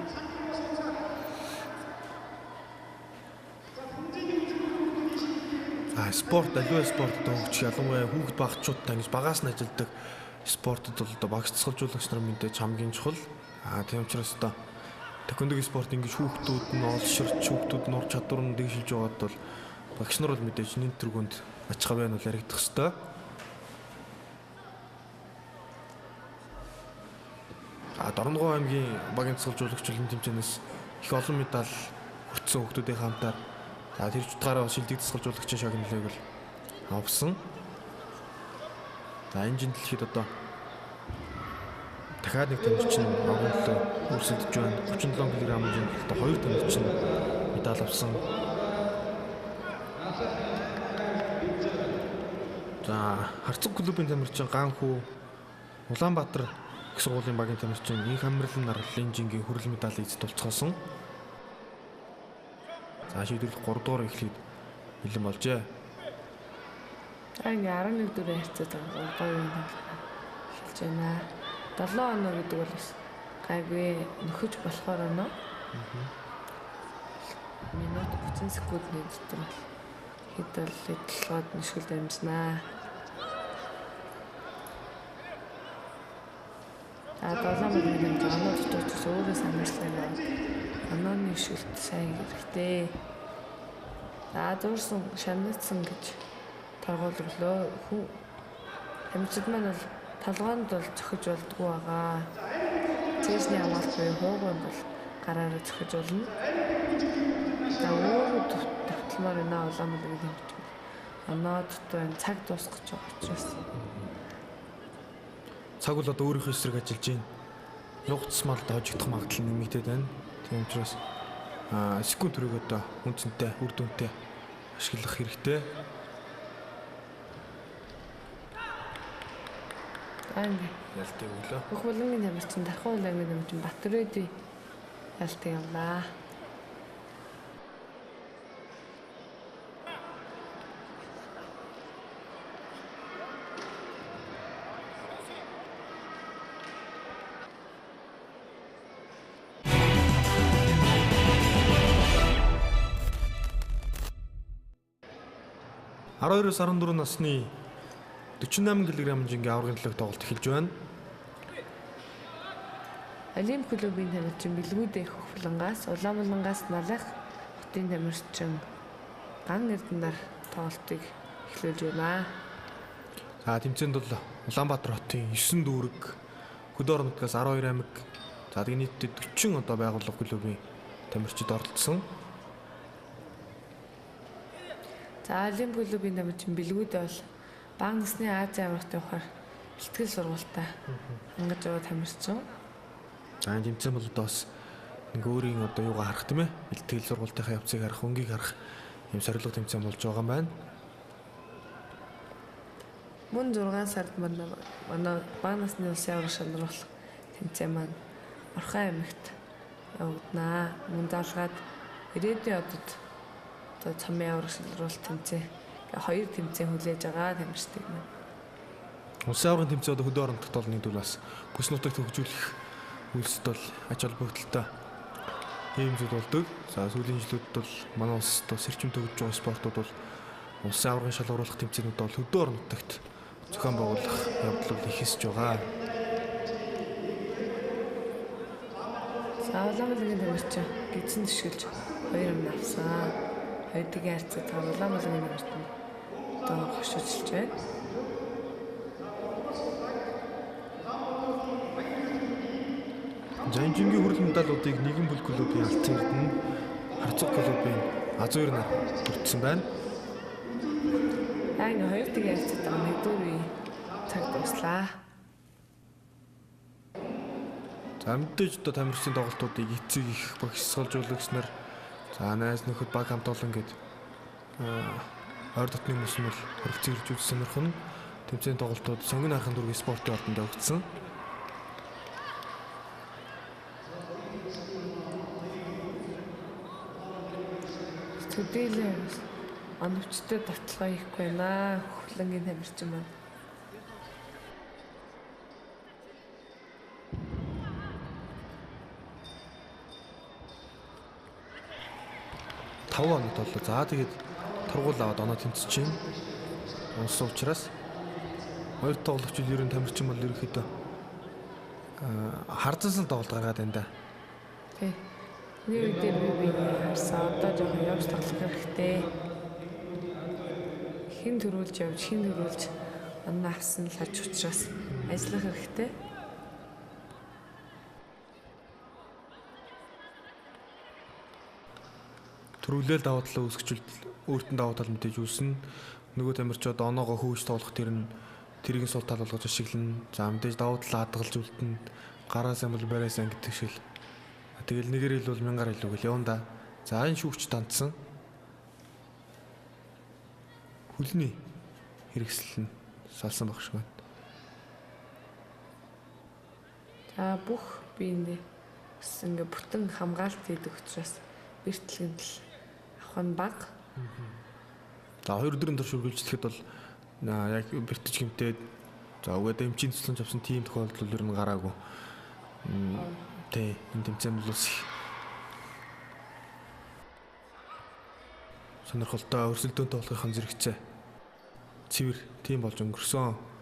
Спорт аливаа спорт хөгжих ялангуяа хүүхд багчуудтай ингэж багаас нь ажилладаг спортод бол одоо багш цэцгэлжуулагч нар мэдээж хамгийн чухал. Тийм учраас одоо тэквондогийн спорт ингэж хүүхдүүд нь олширч хүүхдүүд нь ур чадвар нь дэвшилж байгаад бол багш нар бол мэдээж нэн тэргуунд ачгаа байна бол яригдах ёстой. Дорногов аймгийн багийн цэцгэлжуулагчлалын тэмцээнээс их олон медаль хүртсэн хүүхдүүдийн хамтаар тэр чутгаараа шилдэг цэцгэлжуулагчийн шагналыг бол авсан. За энэ дэлхийд одоо дахиад нэг тамирчин авралт өрсөлдөж байна. 37 кг хэмжээнд 2 тамирчин медаль авсан. За Харцаг клубын тамирчин Ганхүү Улаанбаатар их сургуулийн багийн тамирчин Инх Амралын нар Ленжингийн хүрэл медалийг эзэд болцоосон. За шийдвэрлэх 3 дугаар эхлээд бэлэн болжээ. Ингээ 11 дүгээр харьцаад байгаа гоё юм хэлж байна. 7 оноо гэдэг бол бас гайгүй нөхөж болохоор оноо. Минут 30 секундны дотор хэдэл толгойд нишгэл дамжнаа. 7 минут оноо дотор өөрөө санаачлаа. Онооны нишгэлт сайн хэрэгтэй. Дуурсан шамнацсан гэж торгуулглоо. Тамирчид маань бол толгойд бол зөхиж болдгоо байгаа. Цэсний амгаалт буюу хууганд бол гараараа зөхиж болно. За өөрөө давталмаар наа улаан мөлөгийн тамирчин. Оноо дотор цаг дуусгах гэж байгаа учраас. Цаг бол одоо өөрийнхөө эсрэг ажиллаж байна. Явцсмал хожигдох магадлал нэмэгдээд байна. Тийм учраас секунд төрөг одоо үнцэнтэй, үр дүнтэй ашиглах хэрэгтэй. Анги. Ялтыг өглөө. Бүх булангийн тамирчин Дархан улаангийн тамирчин Батөрөөдий ялтыг явлаа. (12-оос 14 насны 48 кг хэмжээний аваргын төлөв тоглолт эхэлж байна. Олимп клубын тамирчин Бэлгүүдээ хөх булангаас Улаанбулангаас Налах хотын тамирчин Ган Эрдэнээр тоглолтыг эхлүүлж байна. За тэмцээнд бол Улаанбаатар хотын 9 дүүрэг, Хөдөө орон нутгаас 12 аймаг, за тэгээд нийтдээ 40 одоо байгууллага клубын тамирчид оролцсон. За Олимп клубын тамирчин Бэлгүүдээ бол бага насны Азийн аврагт явахаар бэлтгэл сургалтаа хангаж байгаа тамирчин. За энэ тэмцээн бол одоо бас нэг өөрийн одоо юугаа харах тийм ээ. Бэлтгэл сургалтынхаа явцыг харах, өнгийг харах юм сорилго тэмцээн болж байгаа юм байна. Мөн 6 сард манай бага насны улсын аврах шалруулах тэмцээн маань Орхон аймагт явагдана. Мөн залгаад ирээдүйн одод одоо цамын аврах шалруулалт тэмцээн хоёр тэмцээн хүлээж байгаа тамирчдыг маань. Улсын аврагын тэмцээн одоо Хөдөө орон нутагт олны тул бас бүс нутагт хөгжүүлэх үйлсэд бол ач холбогдолтой ийм зүйл болдог. За сүүлийн жилүүдэд бол манай улсад бас эрчим төгөж байгаа спортууд бол улсын аврагын шалгаруулах тэмцээнүүд бол Хөдөө орон нутагт зохион байгуулах явдал бол ихсэж байгаа. За Улаанбулангийн тамирчин гидсэн төшгөлж 2 амь авсан. Хоёрдгийн харьцаг Улаанбулангийн тамирчин одоо хошиж байна. За энжингийн хүрэл медалуудыг нэгэн бүл клубын Алтан Эрдэнэ, Харцаг клубын Азуур нар хүртсэн байна. Яг энэ хоёрдгийн харьцаг нэгдүгээр үеийн цаг дуслаа. За мэдээж одоо тамирчдын тоглолтуудыг эцэг их багшсгалжуулагч нар, за найз нөхөд баг хамт олон гээд ойр дотны хүмүүс нь хөрөлцөн ирж үзсэн сонирхон тэмцээний тоглолтууд сонгон харахын дургийн спортын ордонд явагдсан. Төдийлэн оновчтой давталгаа хийхгүй байна. Хөвлөнгийн тамирчин маань. Таван хоногт боллоо. За тэгээд тургуул аваад оноо тэмцэж чинь. Унс учраас хоёр тоглогч ер нь тамирчин бол ерөөхдөө харцсан тоглолт гаргаад байна да. Тий. Нэг үедээ би харсан. Одоо жоохон явж тоглох хэрэгтэй. Хин төрүүлж явж, хин төрүүлж оноо авсан л хаж учраас ажиллах хэрэгтэй. Төрүүлэл даваа талаа үүсгчүүлд өөртөө даваа тал мэдээж үүснэ. Нөгөө тамирчид оноогоо хөөж тоглох тэрийг сул тал болгож ашиглана. За мэдээж даваа талаа хадгалж үлдэнэ. Гараас амбал бараас ан гэдэг шиг л. Тэгэл нэгээр хил бол 1000-аар илүү явна да. За энэ шүүгч тандсан. Хүлний хэрэгсэл нь салсан баг шиг байна. За бүх биендээ ингээ бүтэн хамгаалт хийдэг учраас бэртлэгэн л авах нь бага. За 2 өдрийн турш үргэлжлэхэд бол яг бэртэж гэмтээд за угаадаа эмчийн цэцлэн авсан тийм тохиолдол ер нь гараагүй. Тэ энэ тэмцээн бол их сонирхолтой өрсөлдөөнтэй болохын зэрэгцээ цэвэр тийм болж өнгөрсөн.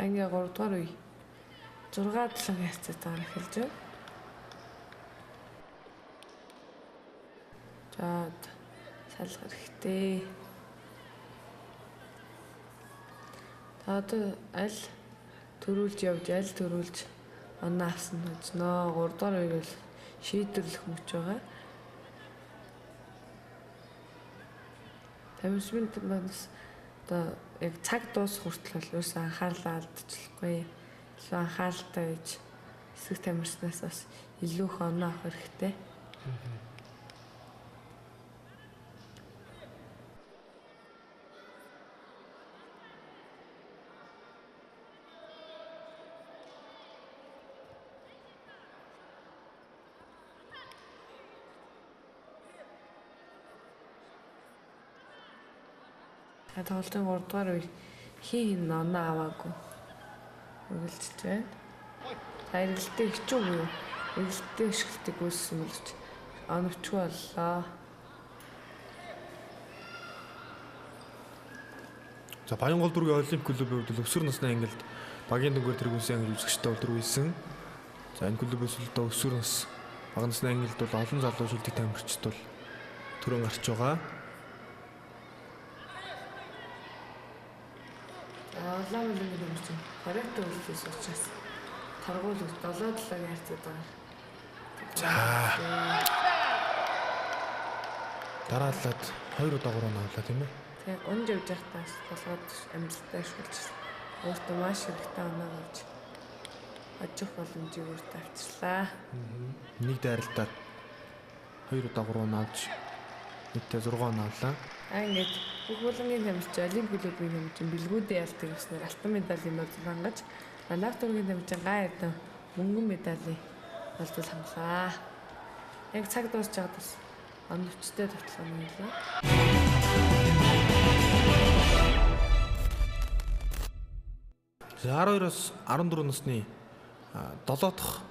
Ингээ 3 дугаар үе 6-7 хязгаараар эхэлж байна. За салгах хэрэгтэй. За одоо аль төрүүлж явж, аль төрүүлж оноо авсан гэж нөө 3 дугаар үеийг л шийдвэрлэх мөч байгаа. Тамирчид манаас одоо яг цаг дуусах хүртэл бол ерөөсөө анхаарлаа алдчихлахгүй. Илүү анхааралтай байж эсрэг тамирчнаас бас илүү их оноо авах хэрэгтэй. Тоглолтын 3 дугаар үе хин оноо аваагүй. Үргэлжлэж байна. Эргэлтээ хичүүгүй юу? Эргэлтээ ишгэлтийг үүссэн боловч оновчгүй боллоо. За Баянгол дүүргийн Олимпик клубын хувьд өсвөр насны ангилд багийн дүнгээр тэргүүлсэн ангил үзэгчтэй бол дөрвөлсэн. За энэ клубээс л өсвөр нас бага насны ангилд бол олон залуу шилдэг тамирчид бол төрөн гарч байгаа. Улаан үлэнгийн тамирчин 20-т үйлдэлээс учраас таргуул 7-7-гийн харьцаад байгаа. За дараалаад 2 удаа 3 навлаа тийм ээ. Тэгээ унж явж байхдаа толгойд амжилттай ашиглаж өөртөө маш хэрэгтэй оноо авч очих боломжийг өөртөө авчирлаа. Нэг дайралтаар 2 удаа 3 навж нийтдээ 6 навлаа. Ингээд бүх болгоны тамирчин Олимпик клубын тамирчин бэлгүүдээ ялдаг гэснээр алтан медалийн нууц хангаж Манайх дүүргийн тамирчин гай эдэн мөнгөн медалийн олдол хангалаа. Яг цаг дуусч байгаад бас оновчтой тоглоом хийлээ. За 12-оос 14 насны 7 дахь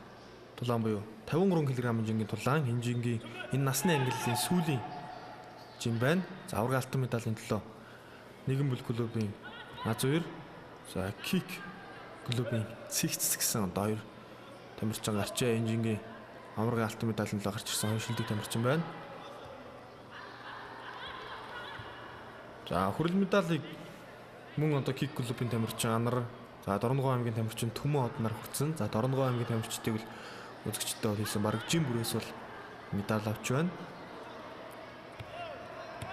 тулаан буюу 53 кг хэмжээний тулаан хэмжээний энэ насны ангиллын сүүлийн жим байна. За авраг алтан медалийн төлөө нэгэн бүл клубын А2, за кик клубын Цэгц гэсэн одоо хоёр тамирчин гарчээ. Хэмжээний авраг алтан медалийн төлөө гарч ирсэн хоёр шилдэг тамирчин байна. За хүрэл медалийг мөн одоо кик клубын тамирчин Анар, за Дорногов аймгийн тамирчин Төмөн Однаар хүртсэн. За Дорногов аймгийн тамирчдыг л үзэгчтэй бол хийсэн баг жим бүрээс бол медаль авч байна.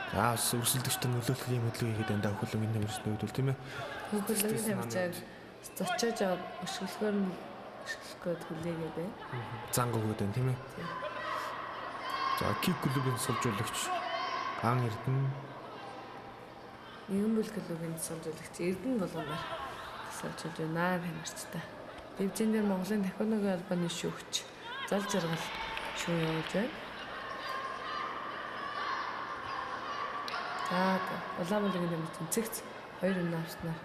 За өрсөлдөгчтэй нөлөөлөх юм хөдөлгөөн хийгээд энэ хөлөгийн тамирчны үед бол тийм ээ. Хөлөгийн тамирчид зочиож аваад өшгөлгөөр нь өшгөлгөөд хүлээгээд байна. Занг өгөөд байна тийм ээ. За кик клубын суулжуулагч Ан Эрдэнэ, нэгэн бүл клубын суулжуулагч Эрдэнэ болгоноор суулжуулж байна тамирчтай. Дэвжин дээр Монголын тахионогийн албаны шүүгч зал жаргал шүүн явуулж байна. За улаан бүлгийн тамирчин Цэгц 2 оноо авснаар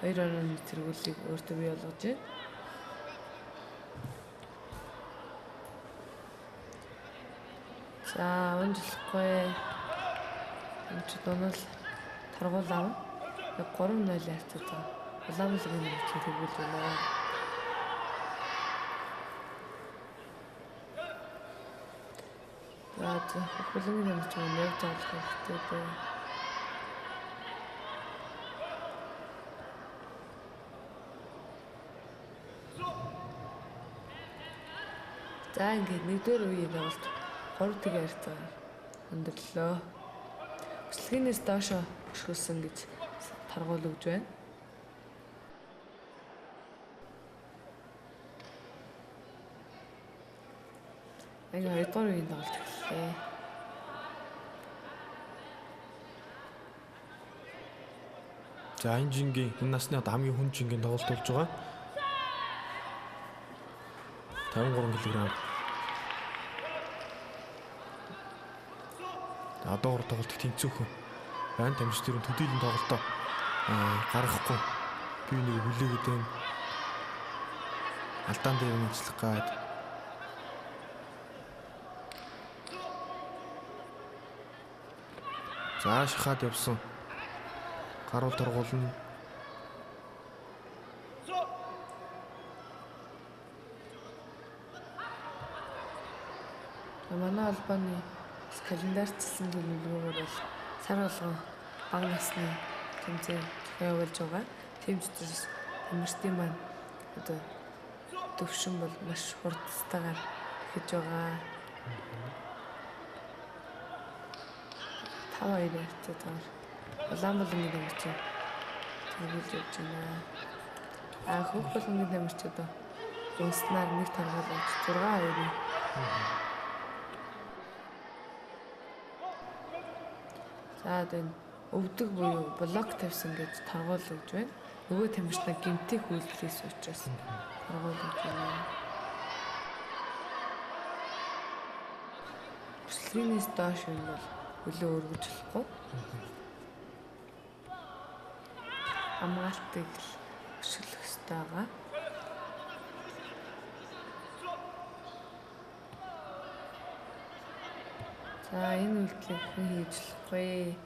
2 онооны зэргүүлийг өөртөө бий болгож байна. За унжлахгүй. Энд донол таргуул ав. Яг 3-0 яарчаад байгаа. Улаан бүлгийн тамирчин тэргүүл байна. За бүлгийн тамирчин явж байгаа хэрэгтэй дээ. За ингээд нэгдүгээр үеийн тоглолт 3 тэг ярьцгаа өндөрлөө. Өсөлгийнээс доошо өшгөлсөн гэж таргуул өгж байна. Яг 2 дугаар үеийн тоглолт эхэллээ. За энэ жингийн энэ насны одоо хамгийн хүн жингийн тоглолт болж байгаа. 53 кг. Одоо тоглолт тэнцвүүхэн байна. Тамирчдын төдийлөн тоглолтоо гаргахгүй би нэг хүлээгээд байна. Алдаан дээр нь ажиллах гээд. За шахаад явсан. Гаруул торгуулна. Манай албаны календарчилсан төлөвлөгөөр бол сар болгон бага насны тэмцээн явуулж байгаа. Тийм ч учраас тамирчдын маань одоо төвшин бол маш хурдтайгаар хийж байгаа. 5-2 ярьцад байгаа. Улаан бүлгийн тамирчин Тэгүүлж явж байна. Хөх болгоны тамирчид унснаар нэг таргалж 6-2. За энэ өвдөг буюу блок тавьсан гэж таргуул өгж байна. Нөгөө тамирчнаа гэмтэх үйлдэлээс учраас таргуул өгж байна. Өсөлгөөс доош юм бол хөлөө өргөж болохгүй. Хамгаалтыг өсгөх хэрэгтэй байгаа. За энэ үйлдэлийг хэн хийж болохгүй.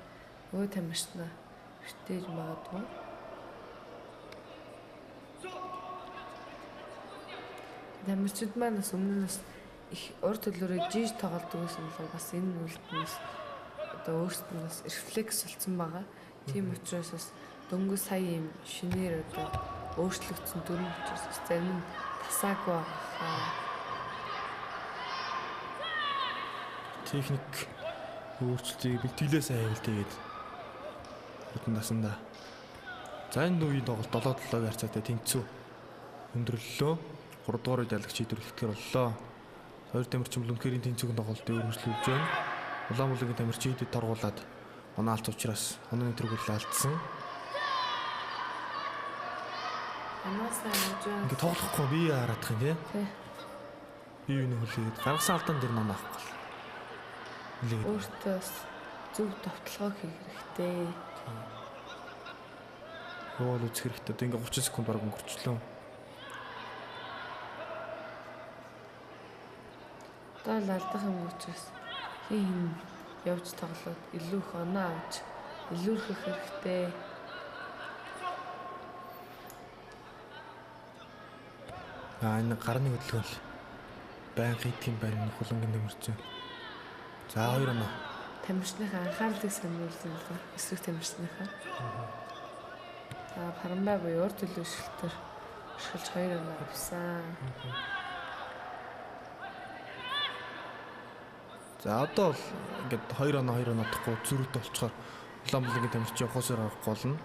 Нөгөө тамирчнаа битээж магадгүй. Тамирчид маань бас өмнөөс их урд төлөөрөө жиж тоглодог гэсэн бол бас энэ үйлдэлээс одоо өөрсдөө бас рефлекс болсон байгаа. Тийм учраас бас дөнгөж сая юм шинээр одоо өөрчлөгдсөн дүрм учраас зарим нь тасаагүй байгаа. Техник өөрчлөлтийг бэлтгэлээ сайн хэвлэгээд хурдан насанда. За энэ үеийн тоглолт 7-7 харьцаатай тэнцүү өндөрлөлөө 3 дугаар үед ялагч шийдвэрлэхээр боллоо. Хоёр тамирчин бол үнэхээр тэнцүүгийн тоглолтыг өргөжлүүлж байна. Улаанбулангийн тамирчид торгуулад онаалц учраас онооны тэргүүл алдсан. Амаасаа явж. Ингээ тоглохгүй би хараадах юм тий. Би юу нэг хүлээгээд гаргасан алдаан дээр нон авахгүй. Өөртөө зөв товтлогоо хийх хэрэгтэй. Гол үзэх хэрэгтэй. Одоо ингээ 30 секунд бараг өнгөрчлөө. Дал алдах юм учраас хин явж тоглоод илүү их оноо авч илүүрхэх хэрэгтэй. Энэ гарны хөдөлгөөн байн хийх юм байна. Хулангийн нэмэрч. За 2 оноо. Тамирчныхаа анхаарлыг сонирхолтой эсрэг тамирчныхаа. За Парамбай буюу урд төлөв шилтэр шилж 2 оноо авсан. За одоо бол ингээд 2 оноо тахгүй зөрүүтэй болцохоор Улаанбулангийн тамирчин явахсаар авахгүй болно.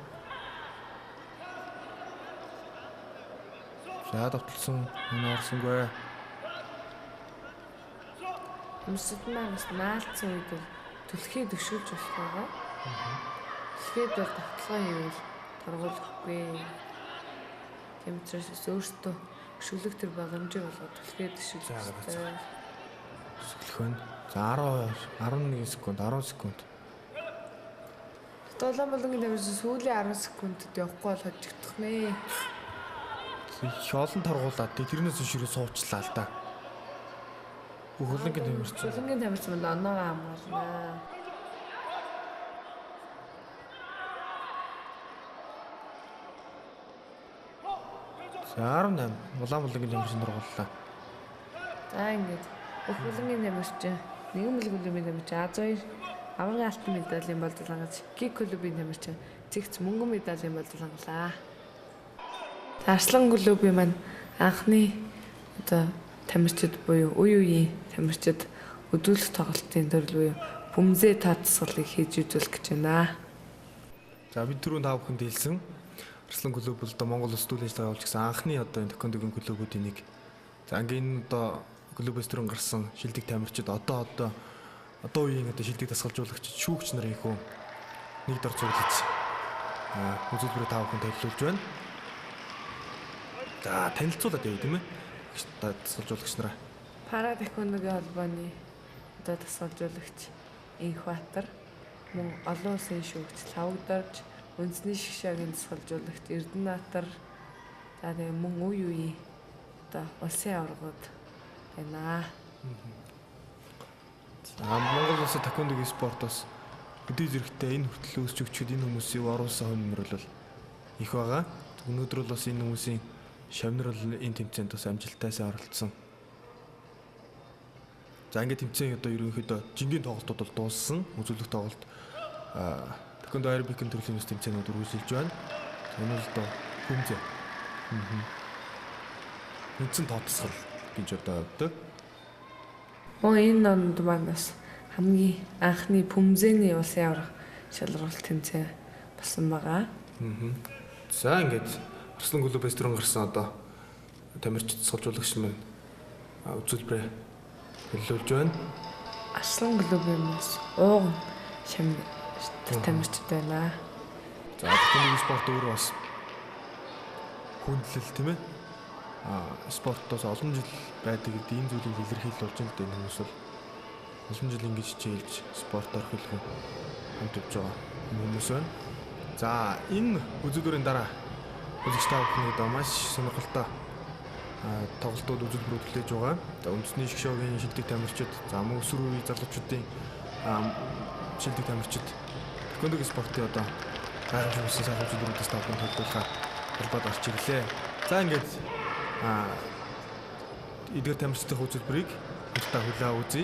За давталсан оноо орсонгүй. Өмсөд маань наалцсан үед бол түлхээ төшүүлж болох байгаа. Түлхээд бол давталгаа хийвэл торгуулахгүй. Тийм учраас өөртөө өшөглөх төр боломжийг олгоод түлхээ төшүүлж байгаа. Өсгөх нь. За 11 секунд, 10 секунд. Улаанбулангийн тамирчин сүүлийн 10 секундэд явахгүй бол хожигдох нэ. Их олон торгуулаад тэрнээс ширээ суучлаа л да. Хулангийн тамирчин. Хулангийн тамирчин бол оноогоо хамгаална. За 18 Улаанбулангийн тамирчин торгууллаа. За ингээд хулангийн тамирчин нэгэн бүлгийн тамирчин А2 аврагын алтан медалийн болдол хангаж Кик клубын тамирчин цэгц мөнгөн медалийн болдол хангалаа. Арслан клубын маань анхны одоо тамирчид буюу үе үеийн тамирчид өдөрөх тоглолтын төрөл буюу бөмбөг таацсгалыг хийж үзүүлэх гэж байна. За бид түрүүн та бүхэнд хэлсэн Арслан клуб бол одоо Монгол улс төрийн ажиллагаа явуулж гисэн анхны одоо энэ тэквондогийн клубүүдийн нэг. За ингийн одоо клубээс түрүүн гарсан шилдэг тамирчид одоо үеийн одоо шилдэг дасгалжуулагч шүүгч нарын хөө нэг дор цуглаж үзүүлбэрээ та бүхэнд төлөвлөж байна. За танилцуулаад байв тийм ээ. Дасгалжуулагч нараа. Пара тэквондогийн холбооны одоо дасгалжуулагч Инхбаатар, мөн олон улсын шүүгч Лавгдорж, үндэсний шгшаагийн дасгалжуулагч Эрдэнэбаатар, за тэгээ мөн үе үеийн одоо улсын аваргууд байна. За Монгол улсын тэквондогийн спортоос өдөө зэрэгтэй энэ хүртэл өсч өгчөд энэ хүмүүсийг оруулсан хөнөмрөл бол их байгаа. Өнөөдөр бол бас энэ хүмүүсийн шавнар бол энэ тэмцээнд бас амжилтаасаа оролцсон. За ингээд тэмцээн одоо ерөнхийдөө жингийн тоглолтууд бол дууссан. Үзүүлэх тоглолт тэквондо аэробикийн төрлийн ус тэмцээнүүд үргэлжилж байна. Энэ бол одоо хүмзэ. Үндсэн тооцсгол гэж одоо өгдөг. Энэ онд манаас хамгийн анхны Пүмзэний улсын аврах шалралт тэмцээн болсон байгаа. За ингээд Арслан клубээс төрөн гарсан одоо тамирчид цогцолгогч маань үзүүлбэрээ төлөвлөж байна. Арслан клубээс ууган шам тамирчид байна. За тэгэхээр спорт өөрөө бас хүндлэл тийм ээ. Спортоос олон жил байдаг гэдэг энэ зүйлийг илэрхийлж болж байгаа гэдэг хүмүүс бол олон жил ингэж хичээлж спорт орхилгүй хамт явж байгаа хүмүүс байна. За энэ үзүүлбэрийн дараа үзэгч та бүхнийг маш сонирхолтой тоглолтууд үзүүлбэрүүд хүлээж байгаа. За үндэсний шгшөөгийн шилдэг тамирчид, за мөн өсвөр үеийн залуучуудын шилдэг тамирчид тэквондогийн спортын одоо гайхамшигт сайхан үзүүлбэрүүдээс та бүхэнд төлөвлөхөөр холбоод гарч ирлээ. За ингээд эдгээр тамирчдын үзүүлбэрийг хамтдаа хүлээн үзье.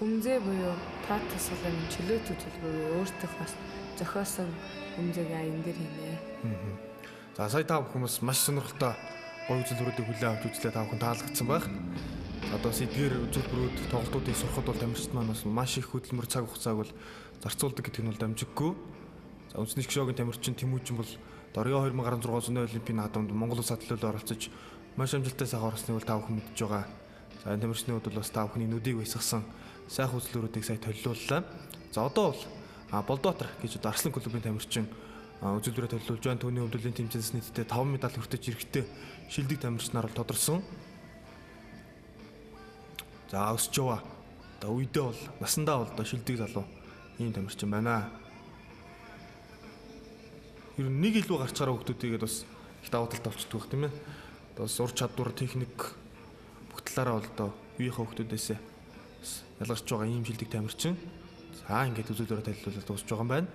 Бөмбөг буюу тат тасгалын чөлөөт төлбөрөөр өөртөө бас зохиосон бөмбөгийн аян дээр хийнэ. За сая та бүхэн бас маш сонирхолтой гоё үзүүлбэрүүдийг хүлээн авч үзлээ, та бүхэн таалагдсан байх. Одоо эдгээр үзүүлбэрүүд тоглолтуудыг сурахад бол тамирчид маань бас маш их хөдөлмөр цаг хугацааг бол зарцуулдаг гэдэг нь бол дамжиггүй. За үндэсний шгшөөгийн тамирчин Тэмүүжин бол Рио 2016 зуны олимпийн наадамд Монгол улс атлетаар оролцож маш амжилттай сайхан орсныг бол та бүхэн мэдж байгаа. За энэ тамирчны хувьд бол бас та бүхний нүдийг баясгасан сайхан үзүүлбэрүүдийг сая төлөвлөлөө. За одоо бол Болдоотор гэж одоо Арслан клубын тамирчин үзүүлбэрээ төлөвлөж байна. Түүний хувьд энэ тэмцээнээс нийтдээ 5 медаль хүртэж ирэхтэй шилдэг тамирчнаар бол тодорсон. За өсч яваа. Одоо үедээ бол насандаа бол одоо шилдэг залуу ийм тамирчин байна. Ер нь нэг илүү гарч гараа хүмүүстэйгээд бас их давуу талтай болчихдог байх тийм ээ. Одоо ур чадвар, техник бүх талаараа бол одоо үеийнхээ хүмүүсээс ялгарч байгаа ийм шилдэг тамирчин. За ингээд үзүүлбэрээ танилцуулаад дуусч байгаа юм байна.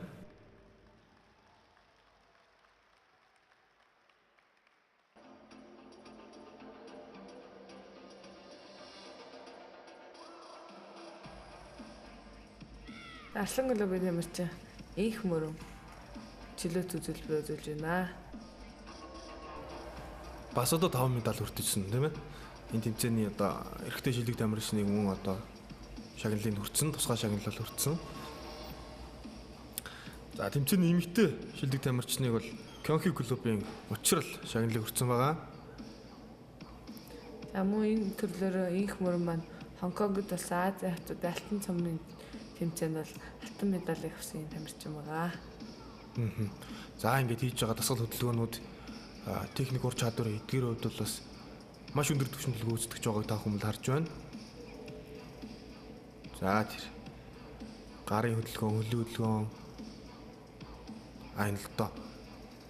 Арслан клубын тамирчин инх мөрөв чөлөөт үзүүлбэр үзүүлж байна. Бас одоо 5 медаль хүртэжсэн тийм ээ. Энэ тэмцээний одоо эрэгтэй шилдэг тамирчныг мөн одоо шагналыг хүртсэн, тусгай шагналал хүртсэн. За тэмцээний эмэгтэй шилдэг тамирчныг бол Кёнхи клубын учрал шагналыг хүртсэн байгаа. За мөн энэ төрлөөр инх мөрөв маань Хонконгод бас Азийн хавцад алтан цомны тэмцээнд бол алтан медалийг авсан тамирчин байгаа. За ингээд хийж байгаа дасгал хөдөлгөөнүүд техник ур чадвар эдгээр хувьд бол бас маш өндөр түвшинд гүйцэтгэж байгааг та хүмүүс харж байна. За тэр гарын хөдөлгөөн, хөлөө хөдөлгөөн энэ л доо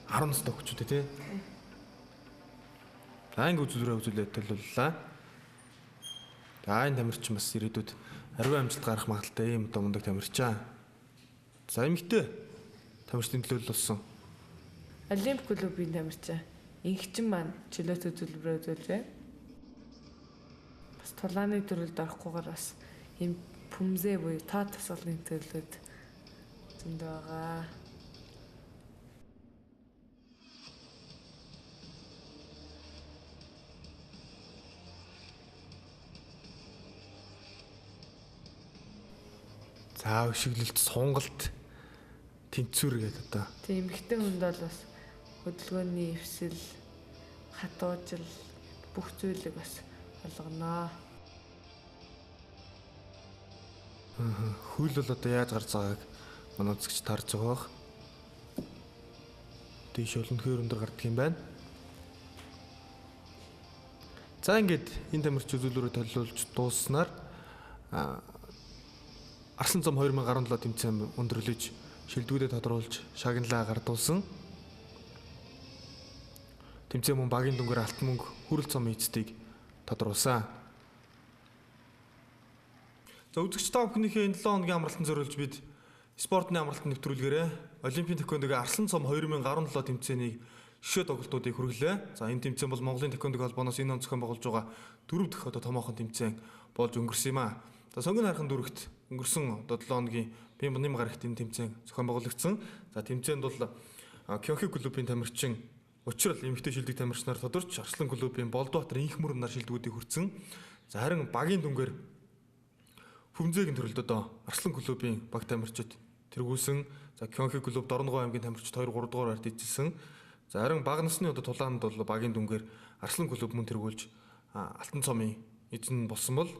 10 настай хүчтэй тий. За ингээд үзүүлбэрээ үзүүлээд төлөвлөлөө. За энэ тамирчин бас ирээдүйд ариун амжилт гарах магадaltaй ийм одоо мундаг тамирчаа. За эмэгтэй тамирчдын төлөөлөл болсон. Олимп клубын тамирчин инхчин маань чөлөөт үзүүлбэрээ үзүүлж байна. Бас тулааны төрөлд орохгүйгээр бас ийм бөмбөг буюу тат тасгалын төрлөд зөнд байгаа. За өшиглэлт, сунгалт, тэнцвэр гэдэг одоо. Тийм эмэгтэй хүнд бол бас хөдөлгөөний эвсэл, хатуужил бүх зүйлийг бас болгоно. Хөл бол одоо яаж гарч байгааг манай үзэгч тарж байгаа бах. Дээш өлөнхөр өндөр гардаг юм байна. За ингээд энэ тамирч үзүүлэлтөөр төлөвлөж дууссанаар Арслан цом 2017 тэмцээн өндөрлөж шилдэгүүдэд тодруулж шагналаа гардуулсан. Тэмцээн мөн багийн дүнгээр алтан мөнгө хүрэл цом эцдийг тодруулсан. За үзэгч та бүхнийхээ энэ 7 хоногийн амралтанд зориулж бид спортын амралтын нэвтрүүлгээрээ Олимпийн тэквондогийн Арслан цом 2017 тэмцээнийг шишээ тоглолтуудыг хүргэлээ. За энэ тэмцээн бол Монголын тэквондо холбооноос энэ он зохион байгуулж байгаа 4 дахь томоохон тэмцээн болж өнгөрсөн юм аа. За сонгон хархан дүрэгт өнгөрсөн 7 хоногийн бие буним гарагт энэ тэмцээн зохион байгуулагдсан. За тэмцээнд бол Кёнхи клубын тамирчин Учрал эмэгтэй шилдэг тамирч нар тодорч Арслан клубын Болдбаатар инх мөр нар шилдэгүүдийг хүртсэн. За харин багийн дүнгээр Хүмзээгийн төрөлдөд Арслан клубын баг тамирчид тэргүүлсэн. За Кёнхи клуб Дорногов аймгийн тамирчид 2-3 дугаар байрт эзэлсэн. За харин баг насны тулаанд бол багийн дүнгээр Арслан клуб мөн тэргүүлж Алтан цомын эзэн болсон бол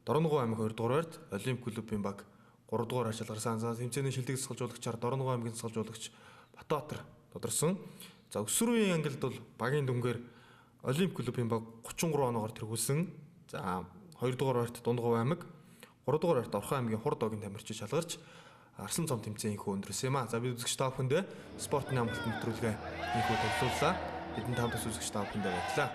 Дорногов аймаг 2 дугаар байрт, Олимп клубын баг 3 дугаар ажиллагарсан. За тэмцээний шилдэг засгалжуулагчаар Дорногов аймгийн засгалжуулагч Батбаатар тодорсон. За өсвөрийн ангилд бол багийн дүнгээр Олимп клубын баг 33 оноогоор тэргүүлсэн. За 2 дугаар байрт Дундгов аймаг, 3 дугаар байрт Орхон аймгийн Хурд огийн тамирчид шалгарч Арслан цом тэмцээн ихөө өндөрлсөн юм аа. За бид үзэгч та бүхэндээ спортын амралт нэвтрүүлгээ ийхүү төлөвлөлөө. Бидний хамт үзэгч та бүхэндээ баярлалаа.